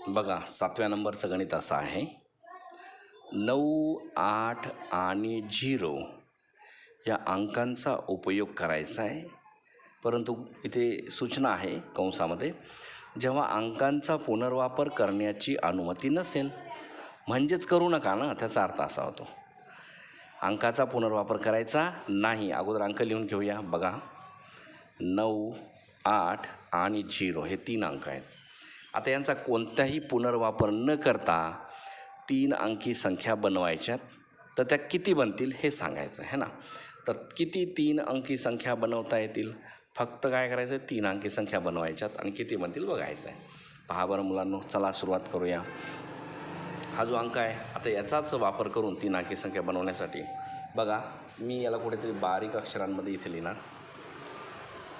बघा 7व्या नंबरचं गणित असं आहे, 9, 8 आणि 0 या अंकांचा उपयोग करायचा आहे, परंतु इथे सूचना आहे कंसामध्ये, जेव्हा अंकांचा पुनर्वापर करण्याची अनुमती नसेल. म्हणजेच करू नका ना, त्याचा अर्थ असा होतो. अंकाचा पुनर्वापर करायचा नाही. अगोदर अंक लिहून घेऊया. बघा 9, 8 आणि 0 हे 3 अंक आहेत. आता यांचा कोणताही पुनर्वापर न करता 3 अंकी संख्या बनवायच्यात, तर त्या किती बनतील हे सांगायचं आहे ना. तर किती 3 अंकी संख्या बनवता येतील, फक्त काय करायचं आहे, 3 अंकी संख्या बनवायच्यात आणि किती बनतील बघायचं आहे. पहा बरं मुलांनो, चला सुरुवात करूया. हा जो अंक आहे, आता याचाच वापर करून 3 अंकी संख्या बनवण्यासाठी बघा, मी याला कुठेतरी बारीक अक्षरांमध्ये इथे लिहिणार.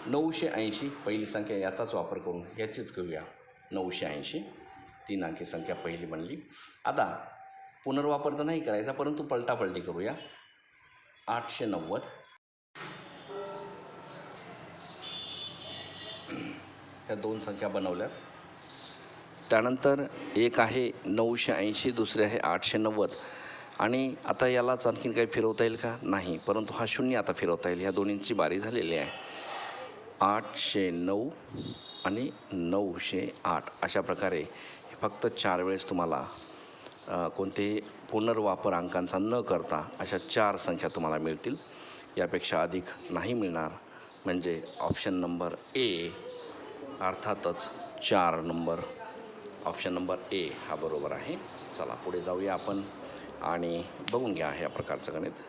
980 पहिली संख्या, याचाच वापर करून याचीच घेऊया. 980 3 अंकी संख्या पहिली बनली. आता पुनर्वापर तर नाही करायचा, परंतु पलटापलटी करूया. 890 ह्या 2 संख्या बनवल्यात. त्यानंतर एक आहे 980, दुसरे आहे 890. आणि आता यालाच आणखीन काही फिरवता येईल का? नाही, परंतु हा 0 आता फिरवता येईल. ह्या दोन्हींची बारी झालेली आहे. 809 आणि 908 अशा प्रकारे फक्त 4 वेळेस तुम्हाला कोणतेही पुनर्वापर अंकांचा न करता अशा 4 संख्या तुम्हाला मिळतील. यापेक्षा अधिक नाही मिळणार. म्हणजे ऑप्शन नंबर ए, अर्थातच 4 नंबर, ऑप्शन नंबर ए हा बरोबर आहे. चला पुढे जाऊया आपण आणि बघून घ्या ह्या प्रकारचं गणित.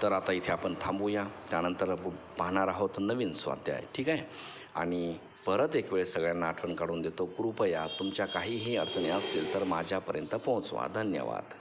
तर आता इथे आपण थांबूया. त्यानंतर पाहणार आहोत नवीन स्वाध्याय. ठीक आहे. आणि परत एक वेळेस सगळ्यांना आठवण काढून देतो, कृपया तुमच्या काहीही अडचणी असतील तर माझ्यापर्यंत पोहोचवा. धन्यवाद.